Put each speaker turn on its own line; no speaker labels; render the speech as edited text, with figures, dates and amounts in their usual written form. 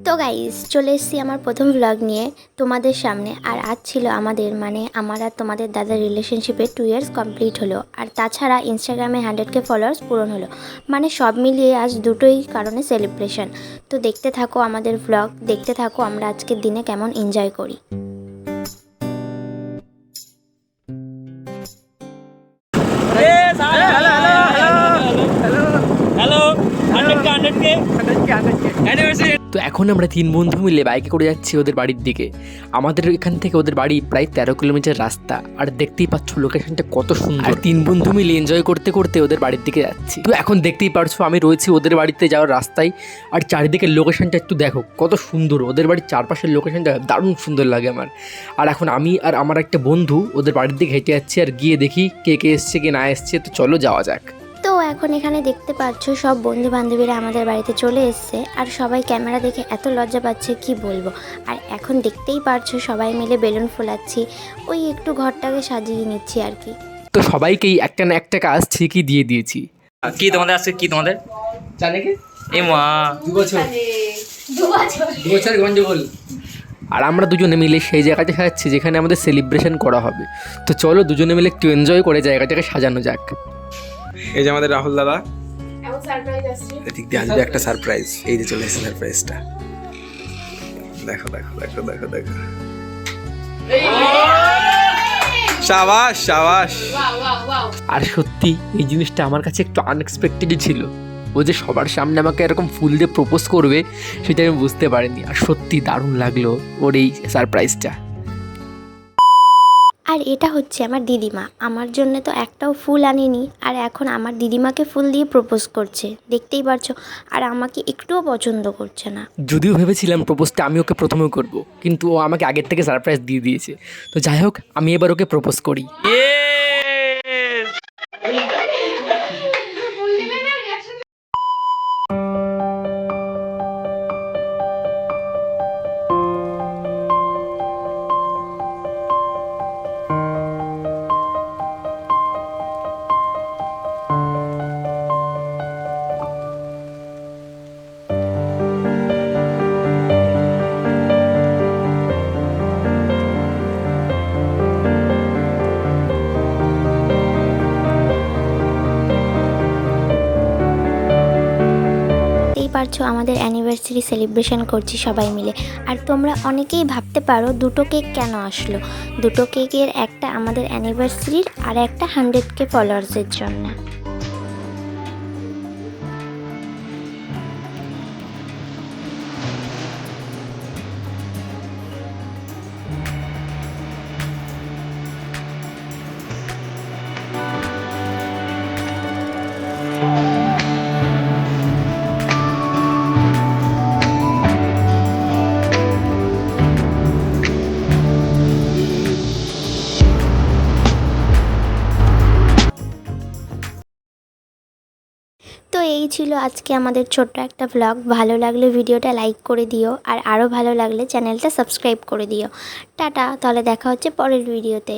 তো গাইস চলে এসেছি আমার প্রথম ব্লগ নিয়ে তোমাদের সামনে। আর আজ ছিল আমাদের আমার আর তোমাদের দাদার রিলেশনশিপে 2 ইয়ার্স কমপ্লিট হলো। আর তাছাড়া ইনস্টাগ্রামে 100K ফলোয়ার্স পূরণ হলো। মানে সব মিলিয়ে আজ দুটোই কারণে সেলিব্রেশন। তো দেখতে থাকো আমাদের ব্লগ, দেখতে থাকো আমরা আজকের দিনে কেমন এনজয় করি।
তো এখন আমরা 3 বন্ধু মিলে বাইকে করে যাচ্ছি ওদের বাড়ির দিকে। আমাদের এখান থেকে ওদের বাড়ি প্রায় 13 কিলোমিটার রাস্তা। আর দেখতেই পাচ্ছ লোকেশনটা কত সুন্দর। আর 3 বন্ধু মিলে এনজয় করতে করতে ওদের বাড়ির দিকে যাচ্ছি। তো এখন দেখতেই পারছো আমি রয়েছি ওদের বাড়িতে যাওয়ার রাস্তায়। আর চারিদিকের লোকেশনটা একটু দেখো কত সুন্দর। ওদের বাড়ির চারপাশের লোকেশনটা দারুণ সুন্দর লাগে আমার। আর এখন আমি আর আমার একটা বন্ধু ওদের বাড়ির দিকে হেঁটে যাচ্ছি। আর গিয়ে দেখি কে কে এসছে কে না এসছে। তো চলো যাওয়া যাক।
তো এখন এখানে দেখতে পাচ্ছ সব বন্ধু বান্ধবীরা আমাদের বাড়িতে চলে এসছে। আর সবাই ক্যামেরা দেখে এত লজ্জা পাচ্ছে কি বলবো। আর এখন দেখতেই পারছো সবাই মিলে বেলুন ফোলাচ্ছি, ওই একটু ঘরটাকে সাজিয়ে নিচ্ছি আর কি।
তো সবাইকেই একটা না একটা কাজ ঠিকই দিয়ে দিয়েছি।
কি তোমাদের আজকে কি তোমাদের
জানে কি
এ মা
2 বছর গন্ডগোল। আর আমরা দুজনে মিলে সেই জায়গাটা সাজাচ্ছি যেখানে আমাদের সেলিব্রেশন করা হবে। তো চলো দুজনে মিলে একটু এনজয় করে জায়গাটাকে সাজানো যাক।
এই যে আমাদের রাহুল দাদা, এদিক দিয়ে আসবে একটা সারপ্রাইজ। এই যে চলে এসেছে সারপ্রাইজটা, দেখো দেখো দেখো দেখো দেখো। শাবাশ শাবাশ।
আর সত্যি এই জিনিসটা আমার কাছে একটু আনএক্সপেক্টেডই ছিল। ও যে সবার সামনে আমাকে এরকম ফুল দিয়ে প্রপোজ করবে সেটা আমি বুঝতে পারিনি। আর সত্যি দারুণ লাগলো ওর এই সারপ্রাইজটা।
আর এটা হচ্ছে আমার দিদিমা, আমার জন্য তো একটাও ফুল আনেনি। আর এখন আমার দিদিমাকে ফুল দিয়ে প্রপোজ করছে, দেখতেই পারছো। আর আমাকে একটুও পছন্দ করছে না।
যদিও ভেবেছিলাম প্রপোজটা আমি ওকে প্রথমে করব, কিন্তু ও আমাকে আগের থেকে সারপ্রাইজ দিয়ে দিয়েছে। তো যাই হোক আমি এবার ওকে প্রপোজ করি।
পারছো আমাদের অ্যানিভার্সারি সেলিব্রেশন করছি সবাই মিলে। আর তোমরা অনেকেই ভাবতে পারো দুটো কেক কেন আসলো। দুটো কেকের একটা আমাদের অ্যানিভার্সারির আর একটা 100K ফলোয়ার্সের জন্য। তো এই ছিল আজকে আমাদের ছোট্ট একটা ব্লগ। ভালো লাগলে ভিডিওটা লাইক করে দিও, আর আরও ভালো লাগলে চ্যানেলটা সাবস্ক্রাইব করে দিও। টাটা, তাহলে দেখা হচ্ছে পরের ভিডিওতে।